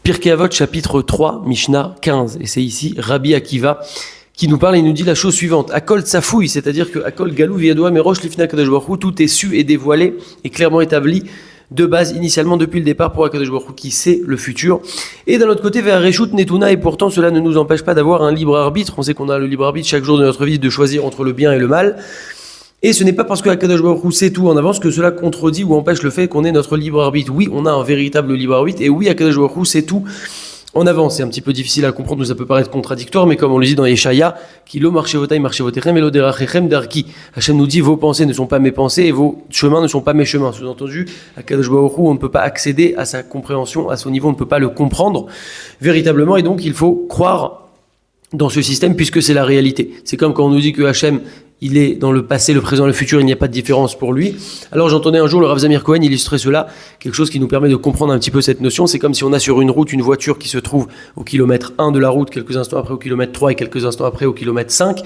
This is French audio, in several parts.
Pirkei Avot, chapitre 3, Mishnah 15. Et c'est ici Rabbi Akiva qui nous parle et nous dit la chose suivante. Akol tsafouille, c'est-à-dire que Akol galou viadoua merosh lifna kadosh baruch hu, tout est su et dévoilé et clairement établi de base initialement depuis le départ pour Akadosh Baruch Hu qui sait le futur. Et d'un autre côté, vers Reshut Netuna, et pourtant cela ne nous empêche pas d'avoir un libre arbitre. On sait qu'on a le libre arbitre chaque jour de notre vie de choisir entre le bien et le mal. Et ce n'est pas parce que Akadosh Baruch Hu sait tout en avance que cela contredit ou empêche le fait qu'on ait notre libre arbitre. Oui, on a un véritable libre arbitre et oui, Akadosh Baruch Hu sait tout en avance. C'est un petit peu difficile à comprendre, ça peut paraître contradictoire, mais comme on le dit dans Yeshaya, Kilo marchevotai marchevotechem elo derachechem darki. Hachem nous dit vos pensées ne sont pas mes pensées et vos chemins ne sont pas mes chemins. Sous-entendu, Akadosh Baruch Hu, on ne peut pas accéder à sa compréhension, à son niveau, on ne peut pas le comprendre véritablement, et donc il faut croire dans ce système puisque c'est la réalité. C'est comme quand on nous dit que Hachem il est dans le passé, le présent, le futur, il n'y a pas de différence pour lui. Alors j'entendais un jour le Rav Zamir Cohen illustrer cela, quelque chose qui nous permet de comprendre un petit peu cette notion. C'est comme si on a sur une route une voiture qui se trouve au kilomètre 1 de la route, quelques instants après au kilomètre 3 et quelques instants après au kilomètre 5.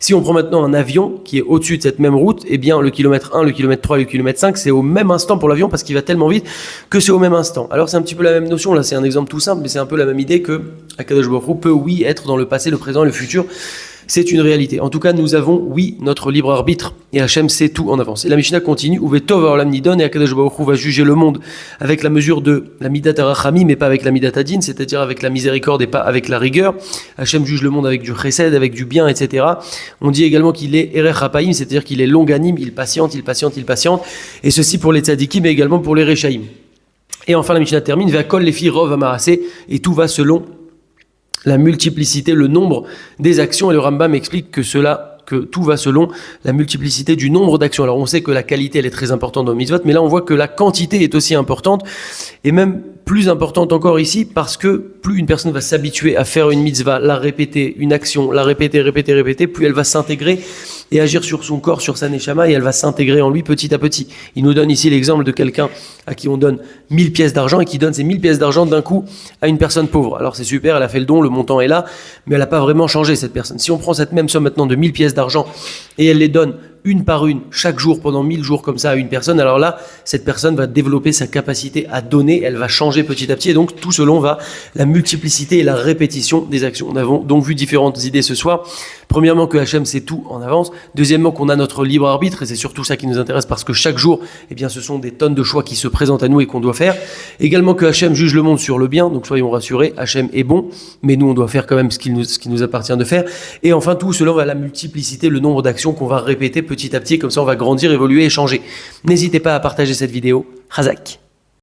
Si on prend maintenant un avion qui est au-dessus de cette même route, eh bien le kilomètre 1, le kilomètre 3 et le kilomètre 5, c'est au même instant pour l'avion parce qu'il va tellement vite que c'est au même instant. Alors c'est un petit peu la même notion, là c'est un exemple tout simple, mais c'est un peu la même idée que Akadosh Baruch Hu peut oui être dans le passé, le présent et le futur. C'est une réalité. En tout cas, nous avons, oui, notre libre arbitre. Et Hachem sait tout en avance. Et la Mishnah continue. Uvetov haolam nidon, et Akadosh Baruch Hu va juger le monde avec la mesure de la midat harachami, mais pas avec la midat hadin, c'est-à-dire avec la miséricorde et pas avec la rigueur. Hachem juge le monde avec du chesed, avec du bien, etc. On dit également qu'il est erech hapaim, c'est-à-dire qu'il est longanime, il patiente. Et ceci pour les tzadikim, mais également pour les rechaim. Et enfin, la Mishnah termine. Ve'akol lefi rov amarase, et tout va selon la multiplicité, le nombre des actions, et le Rambam explique que tout va selon la multiplicité du nombre d'actions. Alors on sait que la qualité elle est très importante dans le mitzvot, mais là on voit que la quantité est aussi importante, et même plus importante encore ici, parce que plus une personne va s'habituer à faire une mitzvah, la répéter, une action, la répéter, plus elle va s'intégrer et agir sur son corps, sur sa neshama, et elle va s'intégrer en lui petit à petit. Il nous donne ici l'exemple de quelqu'un à qui on donne 1000 pièces d'argent et qui donne ces 1000 pièces d'argent d'un coup à une personne pauvre. Alors c'est super, elle a fait le don, le montant est là, mais elle n'a pas vraiment changé cette personne. Si on prend cette même somme maintenant de 1000 pièces d'argent et elle les donne une par une, chaque jour, pendant 1000 jours comme ça à une personne, alors là, cette personne va développer sa capacité à donner, elle va changer petit à petit, et donc tout selon la multiplicité et la répétition des actions. On a donc vu différentes idées ce soir. Premièrement, que Hachem sait tout en avance. Deuxièmement, qu'on a notre libre arbitre, et c'est surtout ça qui nous intéresse, parce que chaque jour, eh bien, ce sont des tonnes de choix qui se présentent à nous et qu'on doit faire. Également que Hachem juge le monde sur le bien, donc soyons rassurés, Hachem est bon, mais nous, on doit faire quand même ce qui nous appartient de faire. Et enfin, tout selon la multiplicité, le nombre d'actions qu'on va répéter petit à petit, comme ça on va grandir, évoluer et changer. N'hésitez pas à partager cette vidéo. Chazak.